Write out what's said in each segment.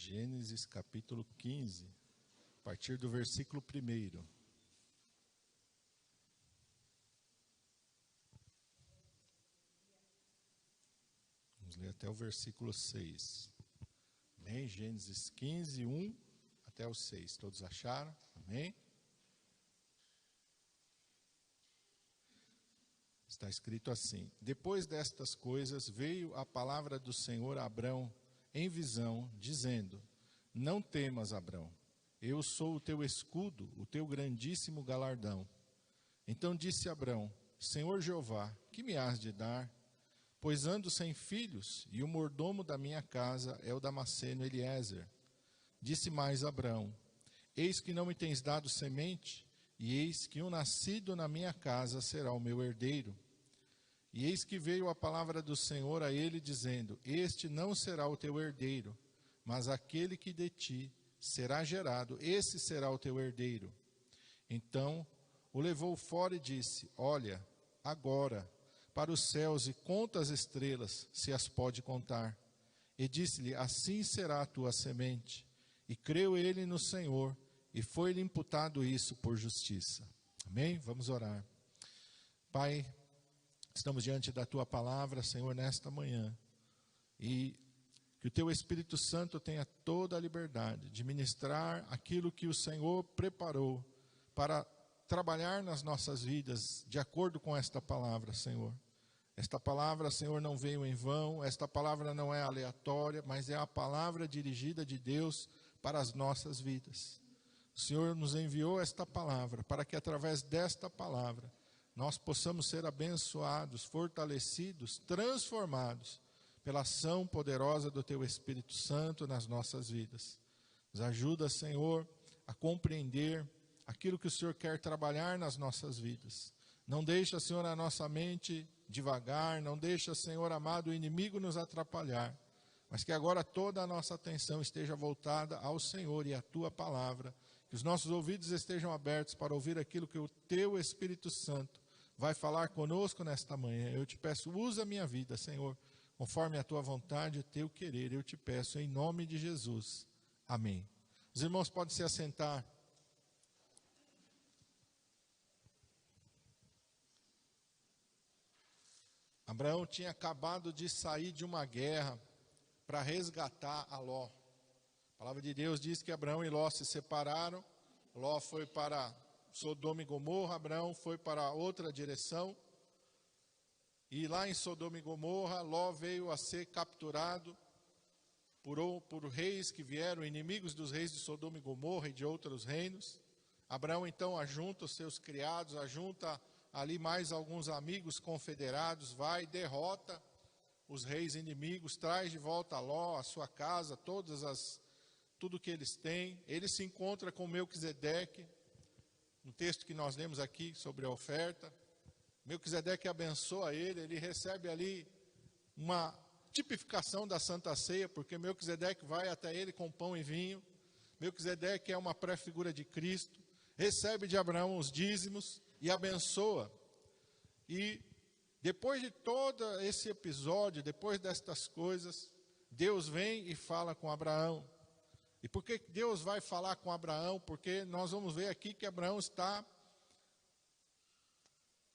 Gênesis capítulo 15, a partir do versículo 1. Vamos ler até o versículo 6. Amém? Gênesis 15, 1 até o 6. Todos acharam? Amém? Está escrito assim: Depois destas coisas veio a palavra do Senhor a Abrão em visão, dizendo: Não temas, Abrão, eu sou o teu escudo, o teu grandíssimo galardão. Então disse Abrão: Senhor Jeová, que me hás de dar? Pois ando sem filhos, e o mordomo da minha casa é o Damasceno Eliezer. Disse mais Abrão: Eis que não me tens dado semente, e eis que um nascido na minha casa será o meu herdeiro. E eis que veio a palavra do Senhor a ele, dizendo: Este não será o teu herdeiro, mas aquele que de ti será gerado, esse será o teu herdeiro. Então o levou fora e disse: Olha, agora para os céus e conta as estrelas, se as pode contar. E disse-lhe: Assim será a tua semente. E creu ele no Senhor, e foi-lhe imputado isso por justiça. Amém? Vamos orar. Pai, estamos diante da tua palavra, Senhor, nesta manhã, e que o teu Espírito Santo tenha toda a liberdade de ministrar aquilo que o Senhor preparou para trabalhar nas nossas vidas, de acordo com esta palavra, Senhor. Esta palavra, Senhor, não veio em vão, esta palavra não é aleatória, mas é a palavra dirigida de Deus para as nossas vidas. O Senhor nos enviou esta palavra para que através desta palavra nós possamos ser abençoados, fortalecidos, transformados pela ação poderosa do teu Espírito Santo nas nossas vidas. Nos ajuda, Senhor, a compreender aquilo que o Senhor quer trabalhar nas nossas vidas. Não deixa, Senhor, a nossa mente devagar, não deixa, Senhor amado, o inimigo nos atrapalhar, mas que agora toda a nossa atenção esteja voltada ao Senhor e à tua palavra, que os nossos ouvidos estejam abertos para ouvir aquilo que o teu Espírito Santo vai falar conosco nesta manhã. Eu te peço, usa a minha vida, Senhor, conforme a tua vontade e o teu querer. Eu te peço em nome de Jesus. Amém. Os irmãos podem se assentar. Abraão tinha acabado de sair de uma guerra para resgatar a Ló. A palavra de Deus diz que Abraão e Ló se separaram. Ló foi para Sodoma e Gomorra, Abraão foi para outra direção. E lá em Sodoma e Gomorra, Ló veio a ser capturado por reis que vieram, inimigos dos reis de Sodoma e Gomorra e de outros reinos. Abraão então ajunta os seus criados, ajunta ali mais alguns amigos confederados, vai, derrota os reis inimigos, traz de volta a Ló, a sua casa, tudo que eles têm. Ele se encontra com Melquisedeque, no texto que nós lemos aqui sobre a oferta. Melquisedeque abençoa ele recebe ali uma tipificação da Santa Ceia, porque Melquisedeque vai até ele com pão e vinho. Melquisedeque é uma pré-figura de Cristo, recebe de Abraão os dízimos e abençoa. E depois de todo esse episódio, depois destas coisas, Deus vem e fala com Abraão. E por que Deus vai falar com Abraão? Porque nós vamos ver aqui que Abraão está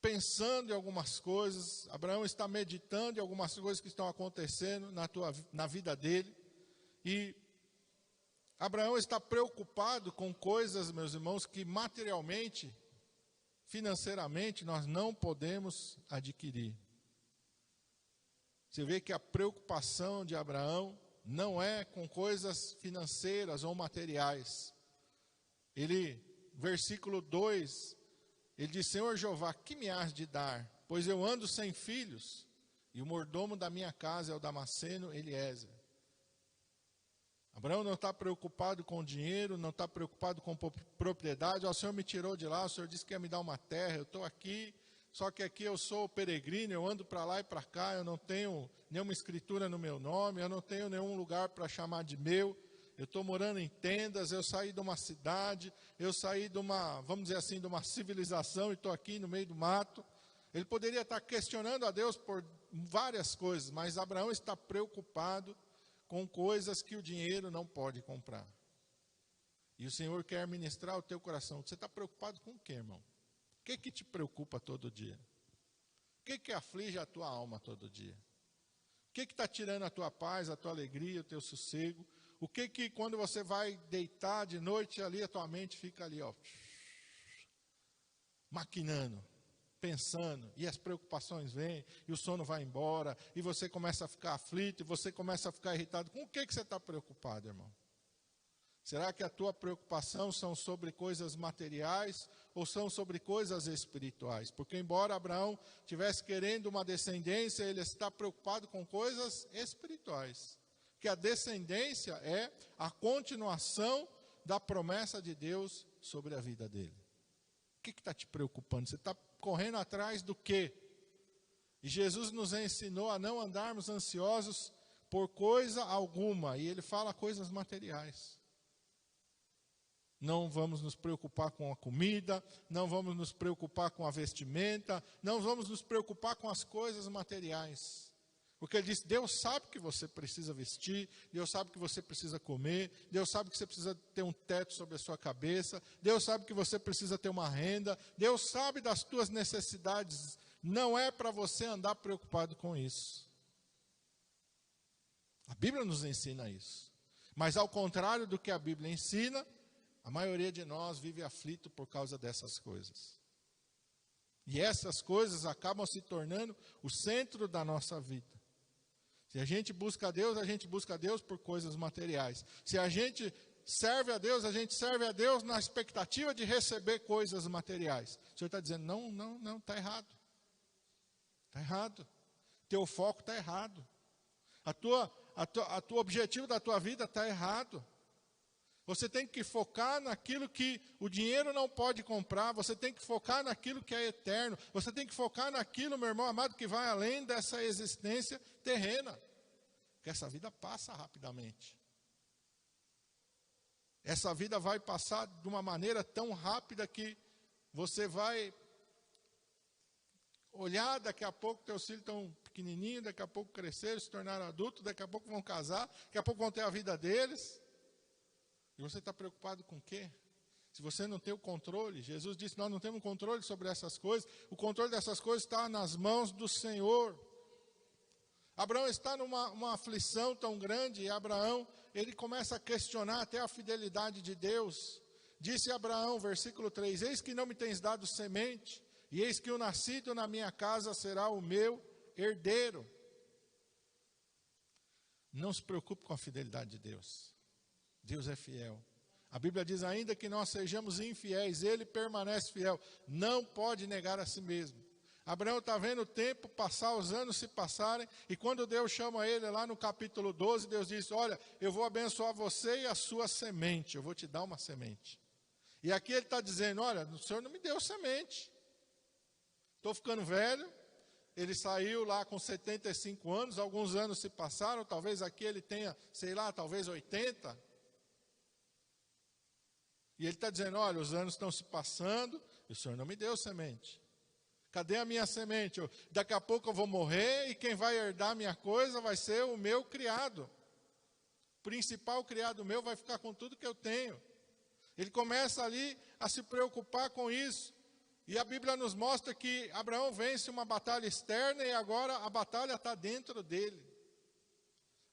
pensando em algumas coisas, Abraão está meditando em algumas coisas que estão acontecendo na vida dele. E Abraão está preocupado com coisas, meus irmãos, que materialmente, financeiramente, nós não podemos adquirir. Você vê que a preocupação de Abraão não é com coisas financeiras ou materiais. Versículo 2, ele diz: Senhor Jeová, que me hás de dar? Pois eu ando sem filhos, e o mordomo da minha casa é o Damasceno Eliezer. Abraão não está preocupado com dinheiro, não está preocupado com propriedade. O Senhor me tirou de lá, o Senhor disse que ia me dar uma terra, eu estou aqui, só que aqui eu sou peregrino, eu ando para lá e para cá, eu não tenho nenhuma escritura no meu nome, eu não tenho nenhum lugar para chamar de meu, eu estou morando em tendas, eu saí de uma cidade, eu saí de uma, vamos dizer assim, de uma civilização e estou aqui no meio do mato. Ele poderia estar questionando a Deus por várias coisas, mas Abraão está preocupado com coisas que o dinheiro não pode comprar. E o Senhor quer ministrar o teu coração. Você está preocupado com o quê, irmão? O que te preocupa todo dia? O que aflige a tua alma todo dia? O que está tirando a tua paz, a tua alegria, o teu sossego? O que quando você vai deitar de noite ali, a tua mente fica ali, ó, maquinando, pensando, e as preocupações vêm, e o sono vai embora, e você começa a ficar aflito, e você começa a ficar irritado. Com o que você está preocupado, irmão? Será que a tua preocupação são sobre coisas materiais ou são sobre coisas espirituais? Porque embora Abraão tivesse querendo uma descendência, ele está preocupado com coisas espirituais. Que a descendência é a continuação da promessa de Deus sobre a vida dele. O que está te preocupando? Você está correndo atrás do quê? E Jesus nos ensinou a não andarmos ansiosos por coisa alguma. E ele fala coisas materiais. Não vamos nos preocupar com a comida, não vamos nos preocupar com a vestimenta, não vamos nos preocupar com as coisas materiais. Porque ele diz, Deus sabe que você precisa vestir, Deus sabe que você precisa comer, Deus sabe que você precisa ter um teto sobre a sua cabeça, Deus sabe que você precisa ter uma renda, Deus sabe das tuas necessidades. Não é para você andar preocupado com isso. A Bíblia nos ensina isso. Mas ao contrário do que a Bíblia ensina, a maioria de nós vive aflito por causa dessas coisas. E essas coisas acabam se tornando o centro da nossa vida. Se a gente busca a Deus por coisas materiais. Se a gente serve a Deus na expectativa de receber coisas materiais. O Senhor está dizendo, não, está errado. Está errado. Teu foco está errado. O objetivo da tua vida está errado. Você tem que focar naquilo que o dinheiro não pode comprar. Você tem que focar naquilo que é eterno. Você tem que focar naquilo, meu irmão amado, que vai além dessa existência terrena. Porque essa vida passa rapidamente. Essa vida vai passar de uma maneira tão rápida que você vai olhar, daqui a pouco teus filhos estão pequenininhos, daqui a pouco cresceram, se tornaram adultos, daqui a pouco vão casar, daqui a pouco vão ter a vida deles. E você está preocupado com o quê? Se você não tem o controle, Jesus disse, nós não temos controle sobre essas coisas. O controle dessas coisas está nas mãos do Senhor. Abraão está numa aflição tão grande, e Abraão, ele começa a questionar até a fidelidade de Deus. Disse Abraão, versículo 3, eis que não me tens dado semente, e eis que o nascido na minha casa será o meu herdeiro. Não se preocupe com a fidelidade de Deus. Deus é fiel. A Bíblia diz ainda que nós sejamos infiéis, Ele permanece fiel. Não pode negar a si mesmo. Abraão está vendo o tempo passar, os anos se passarem, e quando Deus chama ele lá no capítulo 12, Deus diz, olha, eu vou abençoar você e a sua semente, eu vou te dar uma semente. E aqui ele está dizendo, olha, o Senhor não me deu semente. Estou ficando velho. Ele saiu lá com 75 anos, alguns anos se passaram, talvez aqui ele tenha, sei lá, talvez 80. E ele está dizendo, olha, os anos estão se passando, e o Senhor não me deu semente. Cadê a minha semente? Daqui a pouco eu vou morrer, e quem vai herdar a minha coisa vai ser o meu criado. O principal criado meu vai ficar com tudo que eu tenho. Ele começa ali a se preocupar com isso. E a Bíblia nos mostra que Abraão vence uma batalha externa, e agora a batalha está dentro dele.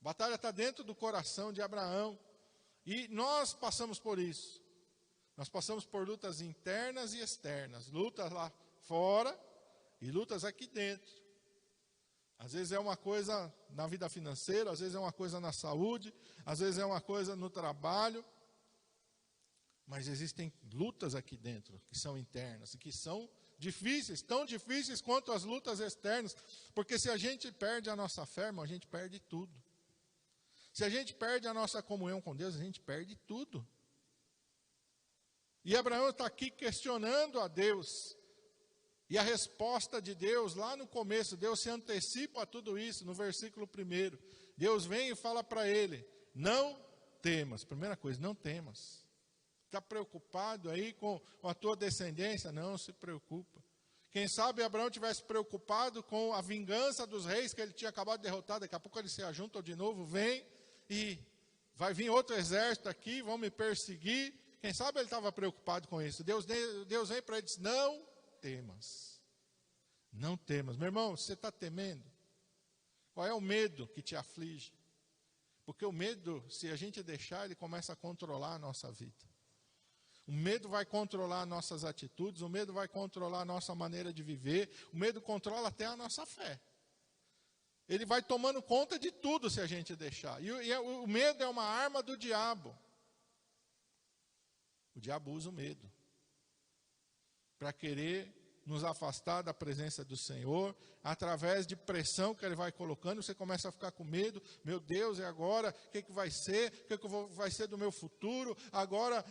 A batalha está dentro do coração de Abraão. E nós passamos por isso. Nós passamos por lutas internas e externas, lutas lá fora e lutas aqui dentro. Às vezes é uma coisa na vida financeira, às vezes é uma coisa na saúde, às vezes é uma coisa no trabalho. Mas existem lutas aqui dentro que são internas e que são difíceis, tão difíceis quanto as lutas externas. Porque se a gente perde a nossa fé, irmão, a gente perde tudo. Se a gente perde a nossa comunhão com Deus, a gente perde tudo. E Abraão está aqui questionando a Deus. E a resposta de Deus, lá no começo, Deus se antecipa a tudo isso, no versículo 1. Deus vem e fala para ele, não temas. Primeira coisa, não temas. Está preocupado aí com a tua descendência? Não se preocupa. Quem sabe Abraão tivesse preocupado com a vingança dos reis que ele tinha acabado de derrotar, daqui a pouco eles se ajuntam de novo, vem e vai vir outro exército aqui, vão me perseguir. Quem sabe ele estava preocupado com isso. Deus vem para ele e diz, não temas. Não temas. Meu irmão, você está temendo? Qual é o medo que te aflige? Porque o medo, se a gente deixar, ele começa a controlar a nossa vida. O medo vai controlar nossas atitudes, o medo vai controlar a nossa maneira de viver, o medo controla até a nossa fé. Ele vai tomando conta de tudo se a gente deixar. E o medo é uma arma do diabo. O diabo usa o medo para querer nos afastar da presença do Senhor, através de pressão que ele vai colocando, você começa a ficar com medo. Meu Deus, e agora? O que vai ser? O que vai ser do meu futuro? Agora,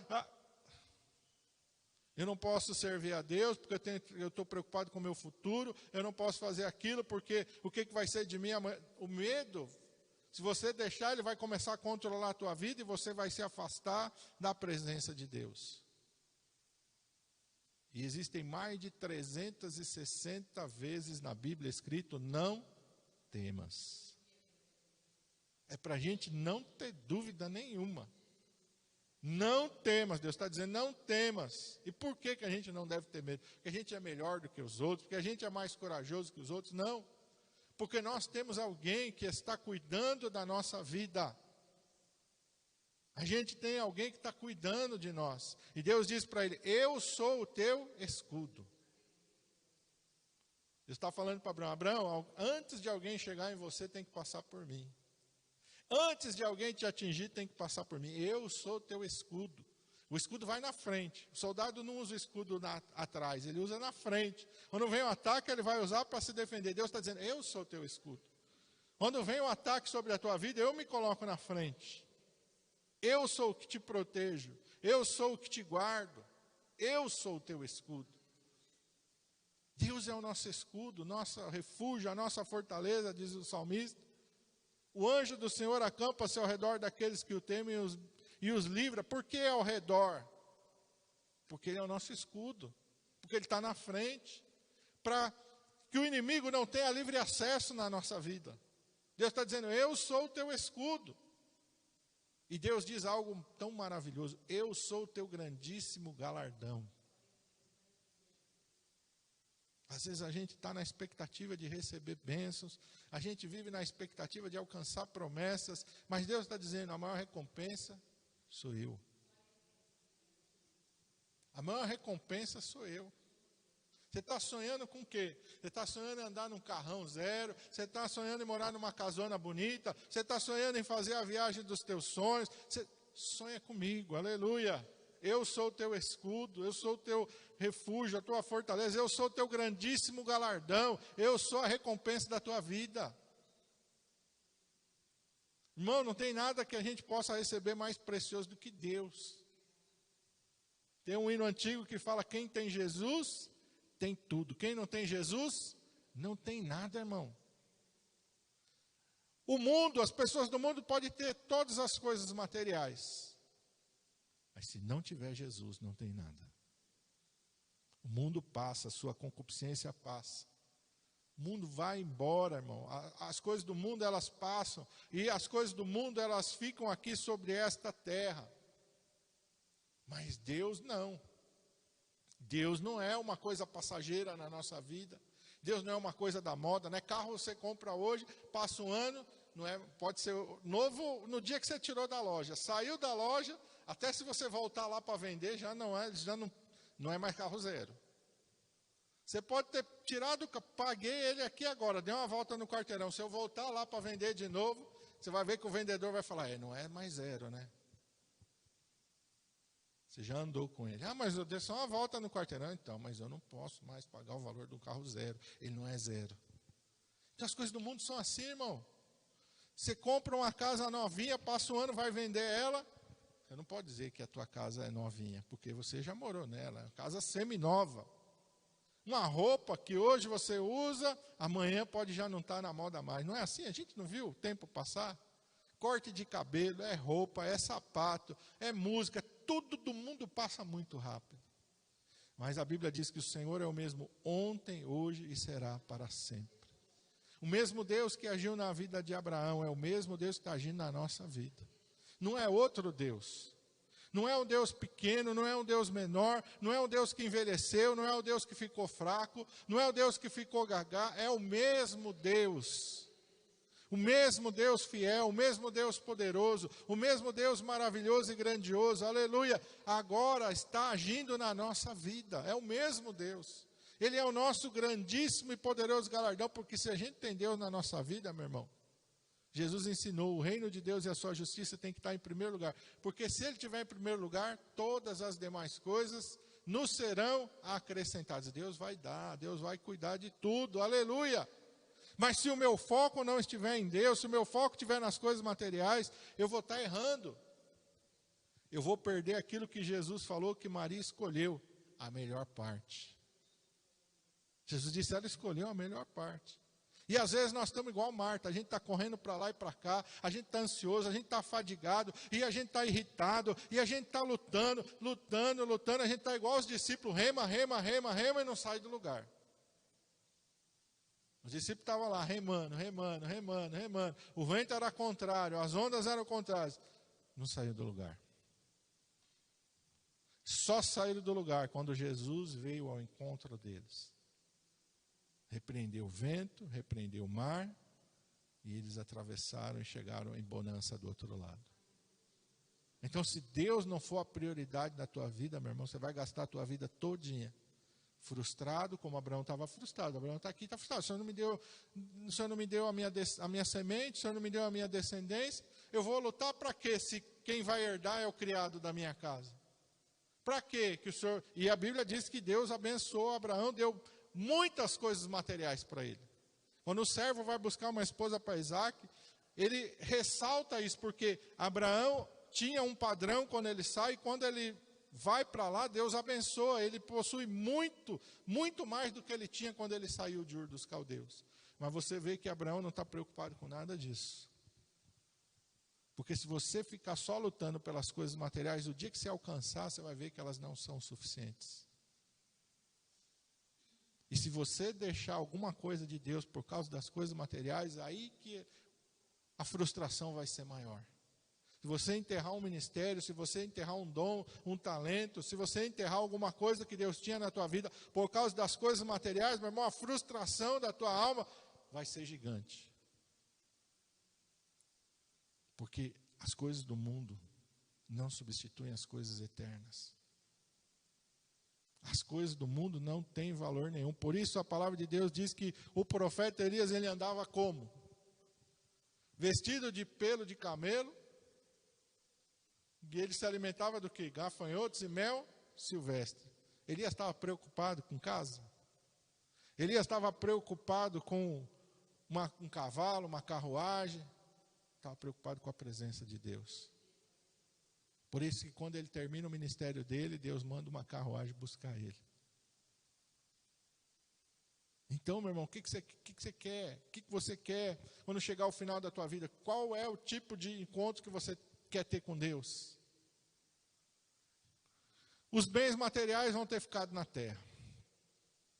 eu não posso servir a Deus, porque eu estou preocupado com o meu futuro. Eu não posso fazer aquilo, porque o que vai ser de mim amanhã? O medo, se você deixar, ele vai começar a controlar a tua vida, e você vai se afastar da presença de Deus. E existem mais de 360 vezes na Bíblia escrito, não temas. É para a gente não ter dúvida nenhuma. Não temas, Deus está dizendo, não temas. E por que a gente não deve ter medo? Porque a gente é melhor do que os outros, porque a gente é mais corajoso que os outros? Não. Porque nós temos alguém que está cuidando da nossa vida. A gente tem alguém que está cuidando de nós. E Deus diz para ele, eu sou o teu escudo. Deus está falando para Abraão, Abraão, antes de alguém chegar em você, tem que passar por mim. Antes de alguém te atingir, tem que passar por mim. Eu sou o teu escudo. O escudo vai na frente. O soldado não usa o escudo atrás, ele usa na frente. Quando vem um ataque, ele vai usar para se defender. Deus está dizendo, eu sou o teu escudo. Quando vem um ataque sobre a tua vida, eu me coloco na frente. Eu sou o que te protejo, eu sou o que te guardo, eu sou o teu escudo. Deus é o nosso escudo, nosso refúgio, a nossa fortaleza, diz o salmista. O anjo do Senhor acampa-se ao redor daqueles que o temem e os livra. Por que ao redor? Porque ele é o nosso escudo, porque ele está na frente, para que o inimigo não tenha livre acesso na nossa vida. Deus está dizendo, eu sou o teu escudo. E Deus diz algo tão maravilhoso, eu sou o teu grandíssimo galardão. Às vezes a gente está na expectativa de receber bênçãos, a gente vive na expectativa de alcançar promessas, mas Deus está dizendo, a maior recompensa sou eu. A maior recompensa sou eu. Você está sonhando com o quê? Você está sonhando em andar num carrão zero, você está sonhando em morar numa casona bonita, você está sonhando em fazer a viagem dos teus sonhos, você sonha comigo, aleluia. Eu sou o teu escudo, eu sou o teu refúgio, a tua fortaleza, eu sou o teu grandíssimo galardão, eu sou a recompensa da tua vida. Irmão, não tem nada que a gente possa receber mais precioso do que Deus. Tem um hino antigo que fala, quem tem Jesus, tem tudo. Quem não tem Jesus, não tem nada, irmão. O mundo, as pessoas do mundo podem ter todas as coisas materiais. Mas se não tiver Jesus, não tem nada. O mundo passa, a sua concupiscência passa. O mundo vai embora, irmão. As coisas do mundo, elas passam. E as coisas do mundo, elas ficam aqui sobre esta terra. Mas Deus não. Deus não é uma coisa passageira na nossa vida. Deus não é uma coisa da moda, né? Carro você compra hoje, passa um ano, não é, pode ser novo no dia que você tirou da loja. Saiu da loja, até se você voltar lá para vender, já não é mais carro zero. Você pode ter tirado, paguei ele aqui agora, dei uma volta no quarteirão. Se eu voltar lá para vender de novo, você vai ver que o vendedor vai falar, não é mais zero, né? Você já andou com ele. Mas eu dei só uma volta no quarteirão. Então, mas eu não posso mais pagar o valor do carro zero. Ele não é zero. Então, as coisas do mundo são assim, irmão. Você compra uma casa novinha, passa um ano, vai vender ela. Você não pode dizer que a tua casa é novinha, porque você já morou nela. É uma casa semi-nova. Uma roupa que hoje você usa, amanhã pode já não estar na moda mais. Não é assim? A gente não viu o tempo passar? Corte de cabelo, é roupa, é sapato, é música, tudo do mundo passa muito rápido. Mas a Bíblia diz que o Senhor é o mesmo ontem, hoje e será para sempre. O mesmo Deus que agiu na vida de Abraão é o mesmo Deus que está agindo na nossa vida. Não é outro Deus. Não é um Deus pequeno, não é um Deus menor, não é um Deus que envelheceu, não é um Deus que ficou fraco, não é o Deus que ficou gaga, é o mesmo Deus. O mesmo Deus fiel, o mesmo Deus poderoso, o mesmo Deus maravilhoso e grandioso, aleluia, agora está agindo na nossa vida, é o mesmo Deus. Ele é o nosso grandíssimo e poderoso galardão, porque se a gente tem Deus na nossa vida, meu irmão, Jesus ensinou, o reino de Deus e a sua justiça tem que estar em primeiro lugar, porque se ele estiver em primeiro lugar, todas as demais coisas nos serão acrescentadas. Deus vai dar, Deus vai cuidar de tudo, aleluia. Mas se o meu foco não estiver em Deus, se o meu foco estiver nas coisas materiais, eu vou estar errando. Eu vou perder aquilo que Jesus falou que Maria escolheu, a melhor parte. Jesus disse, ela escolheu a melhor parte. E às vezes nós estamos igual Marta, a gente está correndo para lá e para cá, a gente está ansioso, a gente está fadigado, e a gente está irritado, e a gente está lutando, a gente está igual os discípulos, rema, e não sai do lugar. Os discípulos estavam lá, remando, o vento era contrário, as ondas eram contrárias, não saiu do lugar. Só saíram do lugar quando Jesus veio ao encontro deles. Repreendeu o vento, repreendeu o mar, e eles atravessaram e chegaram em bonança do outro lado. Então, se Deus não for a prioridade da tua vida, meu irmão, você vai gastar a tua vida todinha frustrado, como Abraão estava frustrado. Abraão está aqui, está frustrado. O Senhor não me deu a minha semente, o Senhor não me deu a minha descendência. Eu vou lutar para quê, se quem vai herdar é o criado da minha casa? Para quê que o Senhor... E a Bíblia diz que Deus abençoou Abraão, deu muitas coisas materiais para ele. Quando o servo vai buscar uma esposa para Isaac, ele ressalta isso, porque Abraão tinha um padrão quando ele sai, e quando ele vai para lá, Deus abençoa, ele possui muito, muito mais do que ele tinha quando ele saiu de Ur dos Caldeus. Mas você vê que Abraão não está preocupado com nada disso. Porque se você ficar só lutando pelas coisas materiais, o dia que você alcançar, você vai ver que elas não são suficientes. E se você deixar alguma coisa de Deus por causa das coisas materiais, aí que a frustração vai ser maior. Se você enterrar um ministério, se você enterrar um dom, um talento, se você enterrar alguma coisa que Deus tinha na tua vida por causa das coisas materiais, meu irmão, a frustração da tua alma vai ser gigante. Porque as coisas do mundo não substituem as coisas eternas. As coisas do mundo não têm valor nenhum. Por isso a palavra de Deus diz que o profeta Elias, ele andava como? Vestido de pelo de camelo. E ele se alimentava do quê? Gafanhotos e mel silvestre. Elias estava preocupado com casa? Elias estava preocupado com um cavalo, uma carruagem? Estava preocupado com a presença de Deus. Por isso que quando ele termina o ministério dele, Deus manda uma carruagem buscar ele. Então, meu irmão, o que você quer? O que você quer quando chegar ao final da tua vida? Qual é o tipo de encontro que você quer ter com Deus? Os bens materiais vão ter ficado na terra.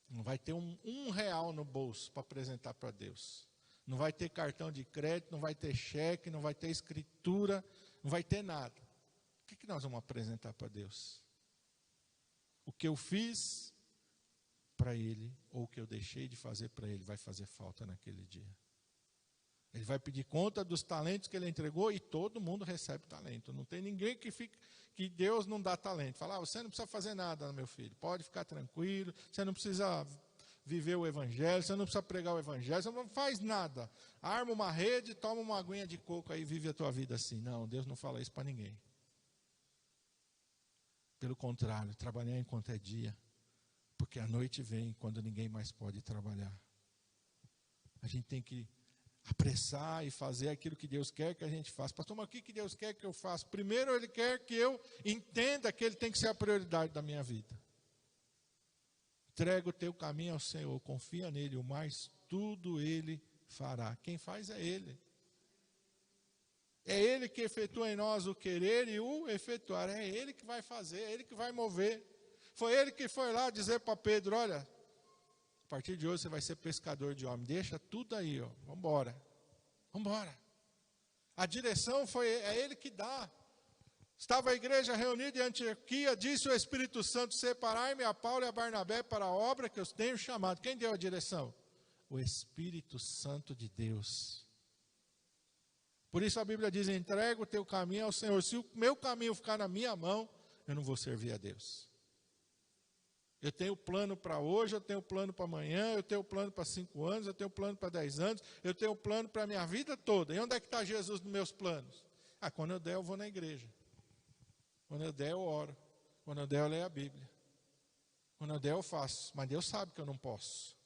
Não vai ter um real no bolso para apresentar para Deus. Não vai ter cartão de crédito, não vai ter cheque, não vai ter escritura, não vai ter nada. O que nós vamos apresentar para Deus? O que eu fiz para Ele, ou o que eu deixei de fazer para Ele, vai fazer falta naquele dia. Ele vai pedir conta dos talentos que Ele entregou, e todo mundo recebe talento. Não tem ninguém que Deus não dá talento. Fala, você não precisa fazer nada, meu filho, pode ficar tranquilo, você não precisa viver o Evangelho, você não precisa pregar o Evangelho, você não faz nada. Arma uma rede, toma uma aguinha de coco aí e vive a tua vida assim. Não, Deus não fala isso para ninguém. Pelo contrário, trabalhar enquanto é dia, porque a noite vem quando ninguém mais pode trabalhar. A gente tem que apressar e fazer aquilo que Deus quer que a gente faça. Pastor, mas o que Deus quer que eu faça? Primeiro, Ele quer que eu entenda que Ele tem que ser a prioridade da minha vida. Entrega o teu caminho ao Senhor, confia nele, o mais tudo Ele fará. Quem faz é Ele. É Ele que efetua em nós o querer e o efetuar. É Ele que vai fazer, é Ele que vai mover. Foi Ele que foi lá dizer para Pedro, olha, partir de hoje você vai ser pescador de homens. Deixa tudo aí, ó. Vamos embora. Vamos embora. A direção é Ele que dá. Estava a igreja reunida em Antioquia, disse o Espírito Santo: separai-me a Paulo e a Barnabé para a obra que eu tenho chamado. Quem deu a direção? O Espírito Santo de Deus. Por isso a Bíblia diz: entrega o teu caminho ao Senhor. Se o meu caminho ficar na minha mão, eu não vou servir a Deus. Eu tenho plano para hoje, eu tenho plano para amanhã, eu tenho plano para 5 anos, eu tenho plano para 10 anos, eu tenho plano para a minha vida toda. E onde é que está Jesus nos meus planos? Quando eu der, eu vou na igreja. Quando eu der, eu oro. Quando eu der, eu leio a Bíblia. Quando eu der, eu faço. Mas Deus sabe que eu não posso.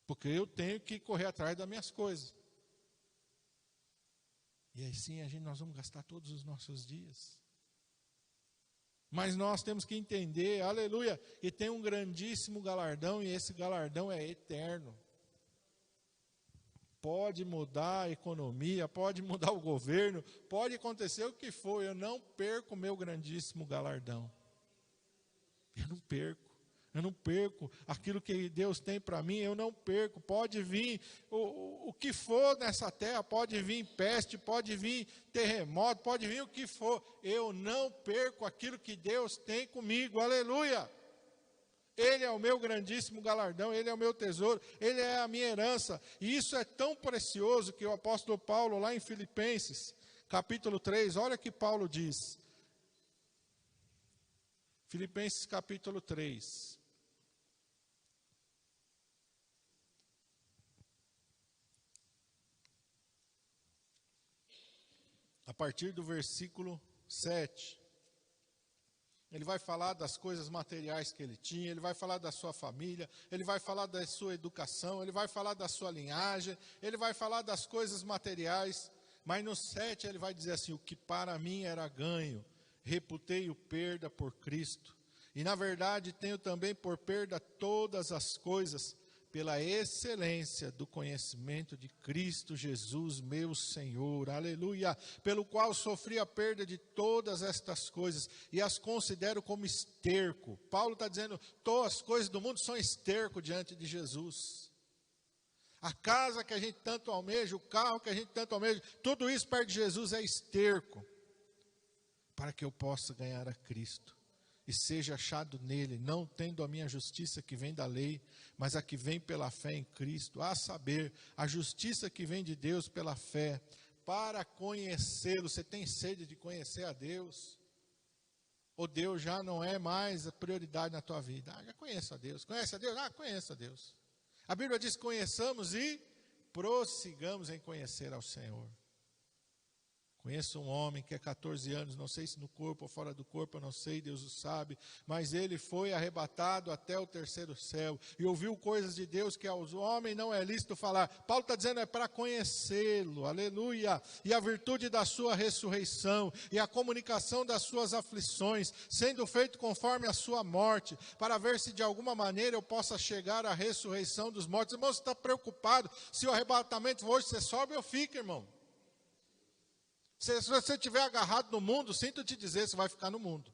Porque eu tenho que correr atrás das minhas coisas. E assim nós vamos gastar todos os nossos dias. Mas nós temos que entender, aleluia, que tem um grandíssimo galardão, e esse galardão é eterno. Pode mudar a economia, pode mudar o governo, pode acontecer o que for, eu não perco o meu grandíssimo galardão. Eu não perco aquilo que Deus tem para mim, eu não perco. Pode vir o que for nessa terra, pode vir peste, pode vir terremoto, pode vir o que for, eu não perco aquilo que Deus tem comigo, aleluia. Ele é o meu grandíssimo galardão, Ele é o meu tesouro, Ele é a minha herança. E isso é tão precioso que o apóstolo Paulo, lá em Filipenses, capítulo 3, olha o que Paulo diz. Filipenses capítulo 3. A partir do versículo 7. Ele vai falar das coisas materiais que ele tinha, ele vai falar da sua família, ele vai falar da sua educação, ele vai falar da sua linhagem, ele vai falar das coisas materiais. Mas no 7 ele vai dizer assim: o que para mim era ganho, reputei-o perda por Cristo. E na verdade tenho também por perda todas as coisas, pela excelência do conhecimento de Cristo Jesus, meu Senhor, aleluia, pelo qual sofri a perda de todas estas coisas, e as considero como esterco. Paulo está dizendo, todas as coisas do mundo são esterco diante de Jesus. A casa que a gente tanto almeja, o carro que a gente tanto almeja, tudo isso perto de Jesus é esterco, para que eu possa ganhar a Cristo. E seja achado nele, não tendo a minha justiça que vem da lei, mas a que vem pela fé em Cristo, a saber, a justiça que vem de Deus pela fé, para conhecê-lo. Você tem sede de conhecer a Deus? Ou Deus já não é mais a prioridade na tua vida? Já conheço a Deus. Conhece a Deus? Conheço a Deus. A Bíblia diz: conheçamos e prossigamos em conhecer ao Senhor. Conheço um homem que há 14 anos, não sei se no corpo ou fora do corpo, eu não sei, Deus o sabe, mas ele foi arrebatado até o 3º céu e ouviu coisas de Deus que aos homens não é lícito falar. Paulo está dizendo, é para conhecê-lo, aleluia, e a virtude da sua ressurreição e a comunicação das suas aflições, sendo feito conforme a sua morte, para ver se de alguma maneira eu possa chegar à ressurreição dos mortos. Irmão, você está preocupado se o arrebatamento hoje você sobe ou fica, irmão? Se você estiver agarrado no mundo, sinto te dizer, você vai ficar no mundo.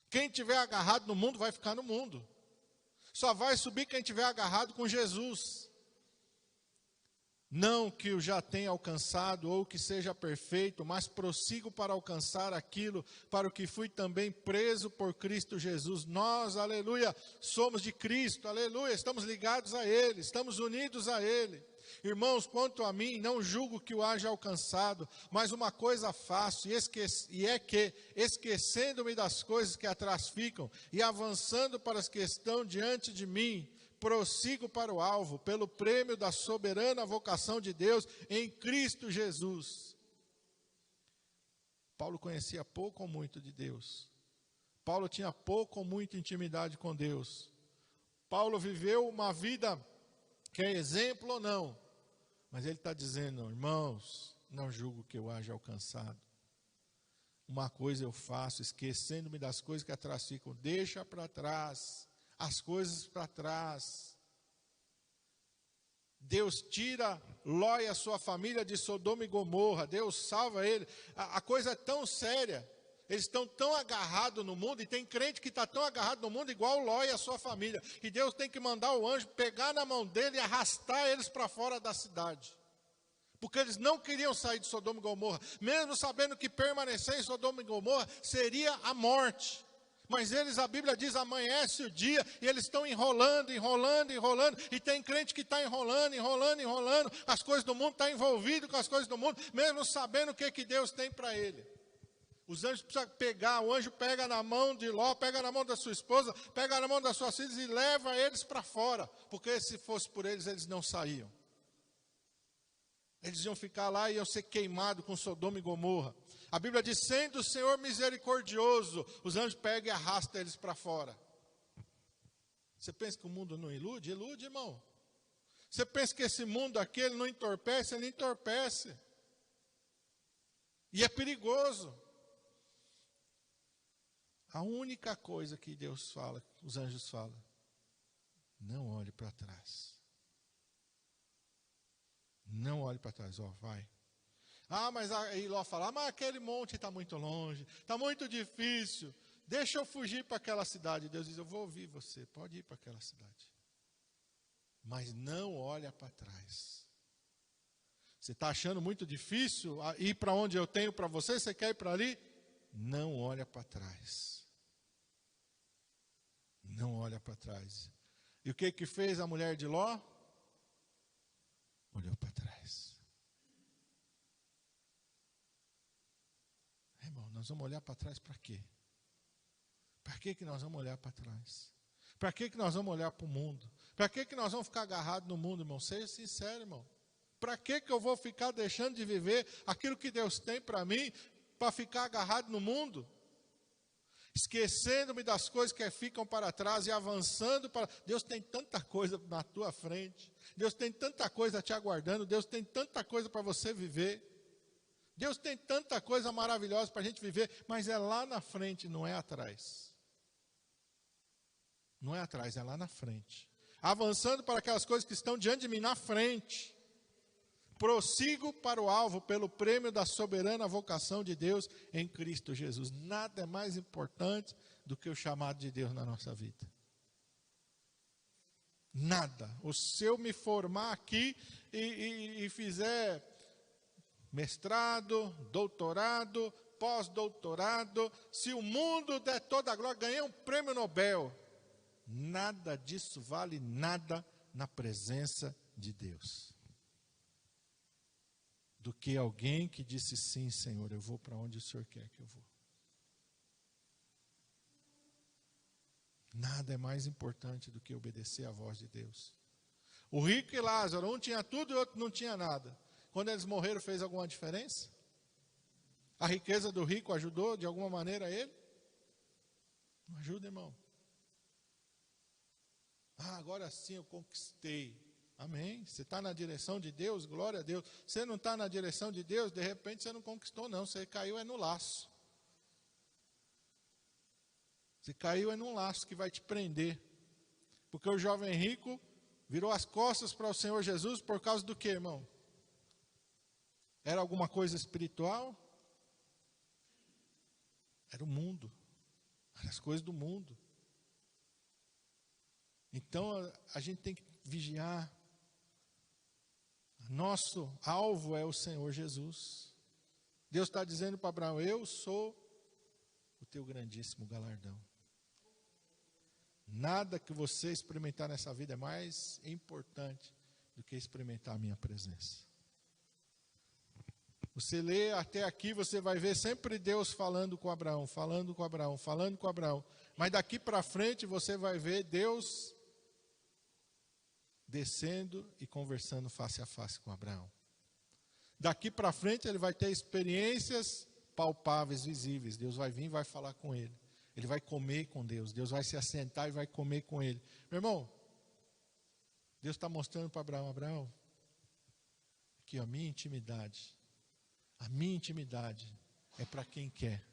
Quem estiver agarrado no mundo, vai ficar no mundo. Só vai subir quem estiver agarrado com Jesus. Não que eu já tenha alcançado ou que seja perfeito, mas prossigo para alcançar aquilo para o que fui também preso por Cristo Jesus. Nós, aleluia, somos de Cristo, aleluia, estamos ligados a Ele, estamos unidos a Ele. Irmãos, quanto a mim, não julgo que o haja alcançado, mas uma coisa faço, e é que, esquecendo-me das coisas que atrás ficam, e avançando para as que estão diante de mim, prossigo para o alvo, pelo prêmio da soberana vocação de Deus em Cristo Jesus. Paulo conhecia pouco ou muito de Deus. Paulo tinha pouco ou muita intimidade com Deus. Paulo viveu uma vida que é exemplo ou não, mas ele está dizendo, irmãos, não julgo que eu haja alcançado. Uma coisa eu faço, esquecendo-me das coisas que atrás ficam, deixa para trás, as coisas para trás. Deus tira Ló e a sua família de Sodoma e Gomorra, Deus salva ele. A coisa é tão séria Eles estão tão agarrados no mundo, e tem crente que está tão agarrado no mundo, igual Ló e a sua família, que Deus tem que mandar o anjo pegar na mão dele e arrastar eles para fora da cidade. Porque eles não queriam sair de Sodoma e Gomorra, mesmo sabendo que permanecer em Sodoma e Gomorra seria a morte. Mas eles, a Bíblia diz, amanhece o dia, e eles estão enrolando, e tem crente que está enrolando, as coisas do mundo, está envolvido com as coisas do mundo, mesmo sabendo o que Deus tem para ele. Os anjos precisam pegar, o anjo pega na mão de Ló, pega na mão da sua esposa, pega na mão das suas filhas e leva eles para fora, porque se fosse por eles, eles não saíam. Eles iam ficar lá e iam ser queimados com Sodoma e Gomorra. A Bíblia diz, sendo o Senhor misericordioso, os anjos pegam e arrastam eles para fora. Você pensa que o mundo não ilude? Ilude, irmão. Você pensa que esse mundo aqui, ele não entorpece? Ele entorpece. E é perigoso. A única coisa que Deus fala, os anjos falam, não olhe para trás. Não olhe para trás, vai. Mas aí Ló fala, mas aquele monte está muito longe, está muito difícil, deixa eu fugir para aquela cidade. Deus diz, eu vou ouvir você, pode ir para aquela cidade. Mas não olha para trás. Você está achando muito difícil ir para onde eu tenho para você? Você quer ir para ali? Não olha para trás. Não olha para trás. E o que fez a mulher de Ló? Olhou para trás. Irmão, nós vamos olhar para trás para quê? Para que nós vamos olhar para trás? Para que nós vamos olhar para o mundo? Para que nós vamos ficar agarrados no mundo, irmão? Seja sincero, irmão. Para que eu vou ficar deixando de viver aquilo que Deus tem para mim, para ficar agarrado no mundo? Esquecendo-me das coisas que ficam para trás e avançando para... Deus tem tanta coisa na tua frente. Deus tem tanta coisa te aguardando. Deus tem tanta coisa para você viver. Deus tem tanta coisa maravilhosa para a gente viver, mas é lá na frente, não é atrás. Não é atrás, é lá na frente. Avançando para aquelas coisas que estão diante de mim, na frente. Prossigo para o alvo pelo prêmio da soberana vocação de Deus em Cristo Jesus. Nada é mais importante do que o chamado de Deus na nossa vida. Nada. Se eu me formar aqui e fizer mestrado, doutorado, pós-doutorado, se o mundo der toda a glória, ganhei um prêmio Nobel, nada disso vale nada na presença de Deus. Do que alguém que disse, sim, Senhor, eu vou para onde o Senhor quer que eu vou. Nada é mais importante do que obedecer à voz de Deus. O rico e Lázaro, um tinha tudo e o outro não tinha nada. Quando eles morreram, fez alguma diferença? A riqueza do rico ajudou de alguma maneira ele? Não ajuda, irmão. Agora sim eu conquistei. Amém. Você está na direção de Deus, glória a Deus. Você não está na direção de Deus, de repente você não conquistou, não. Você caiu no laço. Você caiu num laço que vai te prender. Porque o jovem rico virou as costas para o Senhor Jesus por causa do quê, irmão? Era alguma coisa espiritual? Era o mundo. Eram as coisas do mundo. Então a gente tem que vigiar. Nosso alvo é o Senhor Jesus. Deus está dizendo para Abraão, eu sou o teu grandíssimo galardão. Nada que você experimentar nessa vida é mais importante do que experimentar a minha presença. Você lê até aqui, você vai ver sempre Deus falando com Abraão, falando com Abraão, falando com Abraão. Mas daqui para frente você vai ver Deus descendo e conversando face a face com Abraão. Daqui para frente ele vai ter experiências palpáveis, visíveis. Deus vai vir e vai falar com ele. Ele vai comer com Deus. Deus vai se assentar e vai comer com ele. Meu irmão, Deus está mostrando para Abraão, Abraão, que a minha intimidade é para quem quer.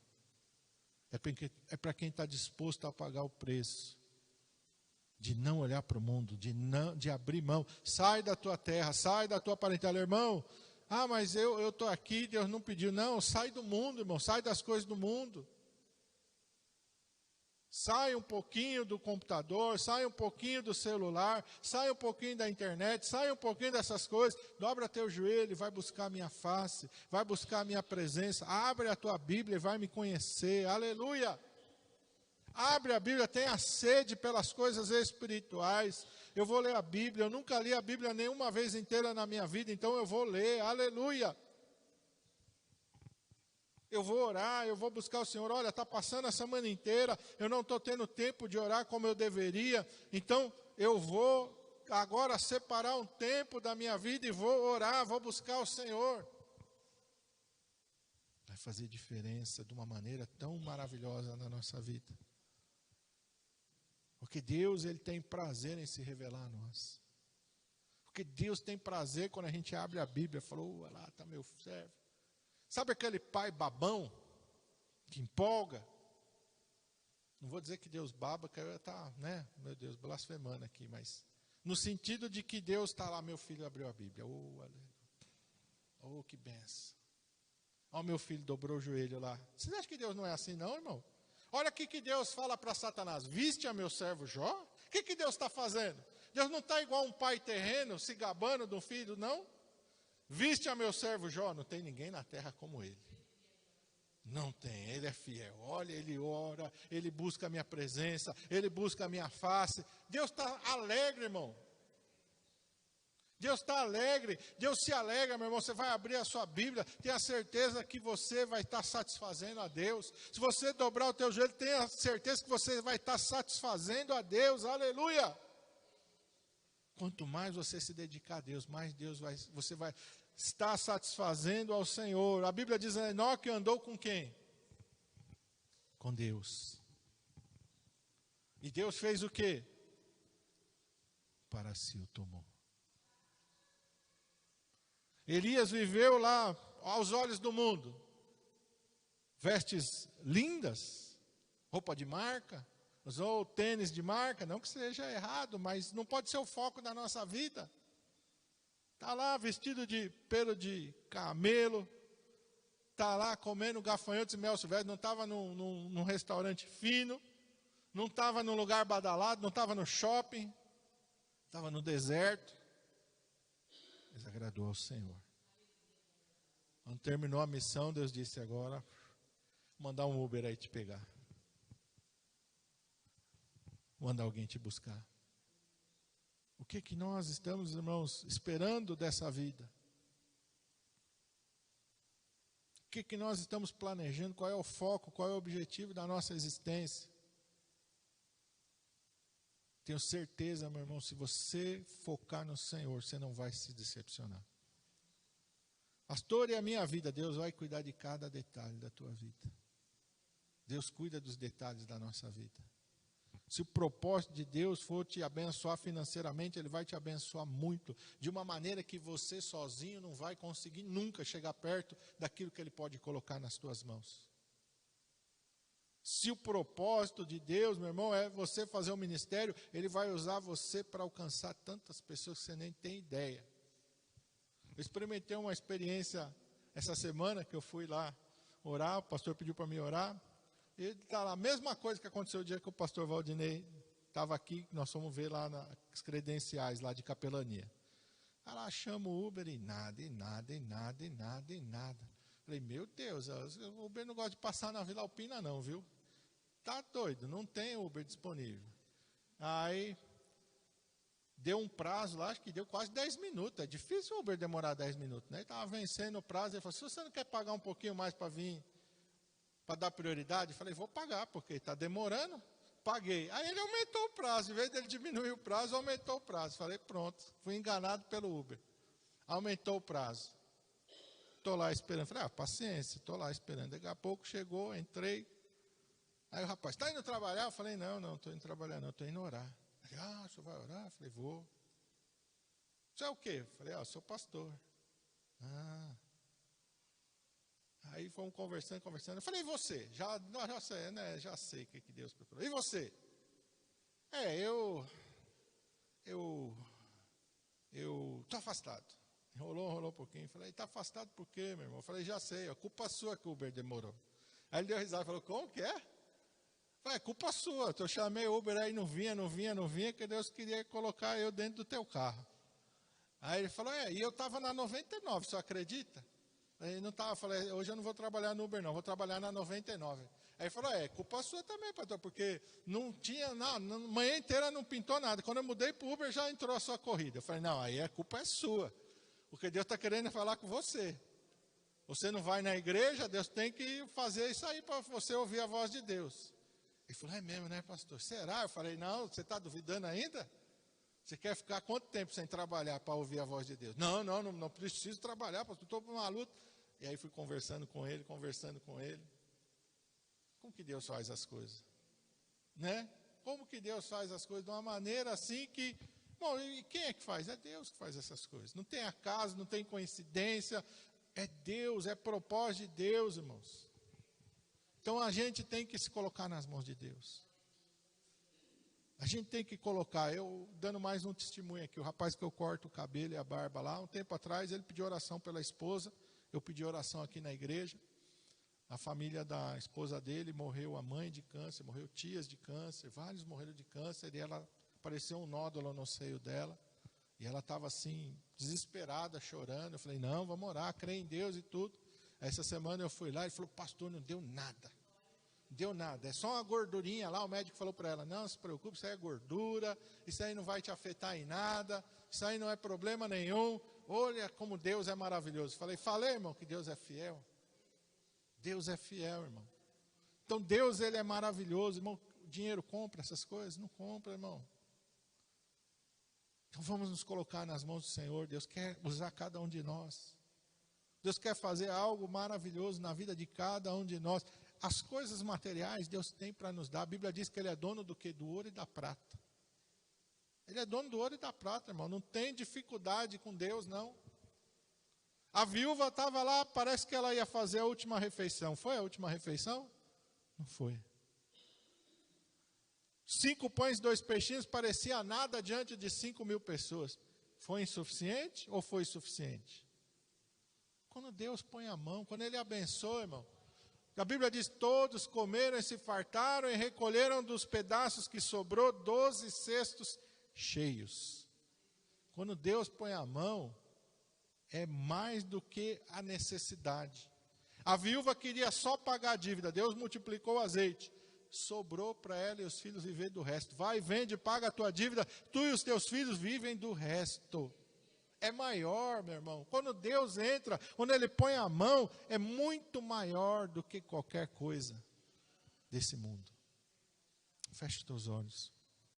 É para quem está disposto a pagar o preço. De não olhar para o mundo, de abrir mão. Sai da tua terra, sai da tua parentela, irmão. Mas eu estou aqui, Deus não pediu. Não, sai do mundo, irmão, sai das coisas do mundo. Sai um pouquinho do computador, sai um pouquinho do celular, sai um pouquinho da internet, sai um pouquinho dessas coisas, dobra teu joelho e vai buscar a minha face, vai buscar a minha presença, abre a tua Bíblia e vai me conhecer, aleluia! Abre a Bíblia, tenha sede pelas coisas espirituais. Eu vou ler a Bíblia, eu nunca li a Bíblia nenhuma vez inteira na minha vida, então eu vou ler, aleluia! Eu vou orar, eu vou buscar o Senhor. Olha, está passando a semana inteira, eu não estou tendo tempo de orar como eu deveria. Então, eu vou agora separar um tempo da minha vida e vou orar, vou buscar o Senhor. Vai fazer diferença de uma maneira tão maravilhosa na nossa vida. Porque Deus, Ele tem prazer em se revelar a nós. Porque Deus tem prazer quando a gente abre a Bíblia e fala, olha lá está meu servo. Sabe aquele pai babão, que empolga? Não vou dizer que Deus baba, que eu ia estar, meu Deus, blasfemando aqui, mas no sentido de que Deus está lá, meu filho abriu a Bíblia. Que benção. Ó, meu filho dobrou o joelho lá. Vocês acham que Deus não é assim não, irmão? Olha o que Deus fala para Satanás. Viste a meu servo Jó? O que Deus está fazendo? Deus não está igual um pai terreno, se gabando de um filho, não? Viste a meu servo Jó? Não tem ninguém na terra como ele. Não tem, ele é fiel. Olha, ele ora, ele busca a minha presença, ele busca a minha face. Deus está alegre, irmão. Deus está alegre, Deus se alegra, meu irmão. Você vai abrir a sua Bíblia, tenha certeza que você vai estar satisfazendo a Deus. Se você dobrar o teu joelho, tenha certeza que você vai estar satisfazendo a Deus, aleluia. Quanto mais você se dedicar a Deus, mais você vai estar satisfazendo ao Senhor. A Bíblia diz, Enoque andou com quem? Com Deus. E Deus fez o quê? Para si o tomou. Elias viveu lá aos olhos do mundo. Vestes lindas, roupa de marca, usou tênis de marca, não que seja errado, mas não pode ser o foco da nossa vida. Está lá vestido de pelo de camelo, está lá comendo gafanhotos e mel silvestre, não estava num restaurante fino, não estava num lugar badalado, não estava no shopping, estava no deserto. Desagradou ao Senhor. Quando terminou a missão, Deus disse agora, vou mandar um Uber aí te pegar. Vou mandar alguém te buscar. O que nós estamos, irmãos, esperando dessa vida? O que nós estamos planejando? Qual é o foco, qual é o objetivo da nossa existência? Tenho certeza, meu irmão, se você focar no Senhor, você não vai se decepcionar. Pastor, e a minha vida? Deus vai cuidar de cada detalhe da tua vida. Deus cuida dos detalhes da nossa vida. Se o propósito de Deus for te abençoar financeiramente, Ele vai te abençoar muito, de uma maneira que você sozinho não vai conseguir nunca chegar perto daquilo que Ele pode colocar nas tuas mãos. Se o propósito de Deus, meu irmão, é você fazer um ministério, Ele vai usar você para alcançar tantas pessoas que você nem tem ideia. Eu experimentei uma experiência essa semana que eu fui lá orar, o pastor pediu para mim orar. Ele está lá, a mesma coisa que aconteceu o dia que o pastor Valdinei estava aqui, nós fomos ver lá nas credenciais lá de capelania. Aí lá chama o Uber e nada. Falei, meu Deus, o Uber não gosta de passar na Vila Alpina não, viu? Tá doido, não tem Uber disponível. Aí, deu um prazo lá, acho que deu quase 10 minutos. É difícil o Uber demorar 10 minutos, né? Ele estava vencendo o prazo, ele falou, se você não quer pagar um pouquinho mais para vir, para dar prioridade, eu falei, vou pagar, porque está demorando. Paguei. Aí ele aumentou o prazo, em vez dele diminuir o prazo, aumentou o prazo. Falei, pronto, fui enganado pelo Uber. Aumentou o prazo. Estou lá esperando. Falei, paciência, estou lá esperando. Daqui a pouco chegou, entrei. Aí o rapaz, está indo trabalhar? Eu falei, não estou indo trabalhar não, estou indo orar. Ele, o senhor vai orar? Eu falei, vou. Você é o quê? Eu falei, sou pastor. Aí fomos conversando. Eu falei, e você? Já sei, né? Já sei o que Deus preparou. E você? Eu estou afastado. Enrolou um pouquinho. Falei, está afastado por quê, meu irmão? Eu falei, já sei, a culpa sua que o Uber demorou. Aí ele deu risada e falou, como que é? Falei, é culpa sua, eu chamei o Uber aí, não vinha, que Deus queria colocar eu dentro do teu carro. Aí ele falou, e eu estava na 99, você acredita? Aí não estava, falei, hoje eu não vou trabalhar no Uber não, vou trabalhar na 99. Aí ele falou, culpa sua também, pastor, porque não tinha nada, manhã inteira não pintou nada. Quando eu mudei para o Uber, já entrou a sua corrida. Eu falei, não, aí a culpa é sua, porque Deus está querendo falar com você. Você não vai na igreja, Deus tem que fazer isso aí para você ouvir a voz de Deus. Ele falou, é mesmo, né, pastor? Será? Eu falei, não, você está duvidando ainda? Você quer ficar quanto tempo sem trabalhar para ouvir a voz de Deus? Não preciso trabalhar, pastor, estou por uma luta. E aí fui conversando com ele. Como que Deus faz as coisas? Né? Como que Deus faz as coisas de uma maneira assim que... Bom, e quem é que faz? É Deus que faz essas coisas. Não tem acaso, não tem coincidência. É Deus, é propósito de Deus, irmãos. Então a gente tem que se colocar nas mãos de Deus. A gente tem que colocar, eu dando mais um testemunho aqui, o rapaz que eu corto o cabelo e a barba lá, um tempo atrás ele pediu oração pela esposa, eu pedi oração aqui na igreja. A família da esposa dele morreu a mãe de câncer, morreu tias de câncer, vários morreram de câncer, e ela apareceu um nódulo no seio dela, e ela estava assim, desesperada, chorando. Eu falei, não, vamos orar, crê em Deus e tudo. Essa semana eu fui lá e falou, pastor, não deu nada, é só uma gordurinha lá. O médico falou para ela, não se preocupe, isso aí é gordura, isso aí não vai te afetar em nada, isso aí não é problema nenhum, olha como Deus é maravilhoso. Falei, irmão, que Deus é fiel. Deus é fiel, irmão. Então Deus, ele é maravilhoso, irmão. O dinheiro compra essas coisas? Não compra, irmão. Então vamos nos colocar nas mãos do Senhor. Deus quer usar cada um de nós. Deus quer fazer algo maravilhoso na vida de cada um de nós. As coisas materiais Deus tem para nos dar. A Bíblia diz que Ele é dono do quê? Do ouro e da prata. Ele é dono do ouro e da prata, irmão. Não tem dificuldade com Deus, não. A viúva estava lá, parece que ela ia fazer a última refeição. Foi a última refeição? Não foi. 5 pães e 2 peixinhos parecia nada diante de 5.000 pessoas. Foi insuficiente ou foi suficiente? Quando Deus põe a mão, quando Ele abençoa, irmão. A Bíblia diz, todos comeram e se fartaram e recolheram dos pedaços que sobrou 12 cestos cheios. Quando Deus põe a mão, é mais do que a necessidade. A viúva queria só pagar a dívida, Deus multiplicou o azeite. Sobrou para ela e os filhos viver do resto. Vai, vende, paga a tua dívida, tu e os teus filhos vivem do resto. É maior, meu irmão. Quando Deus entra, quando Ele põe a mão, é muito maior do que qualquer coisa desse mundo. Feche os teus olhos.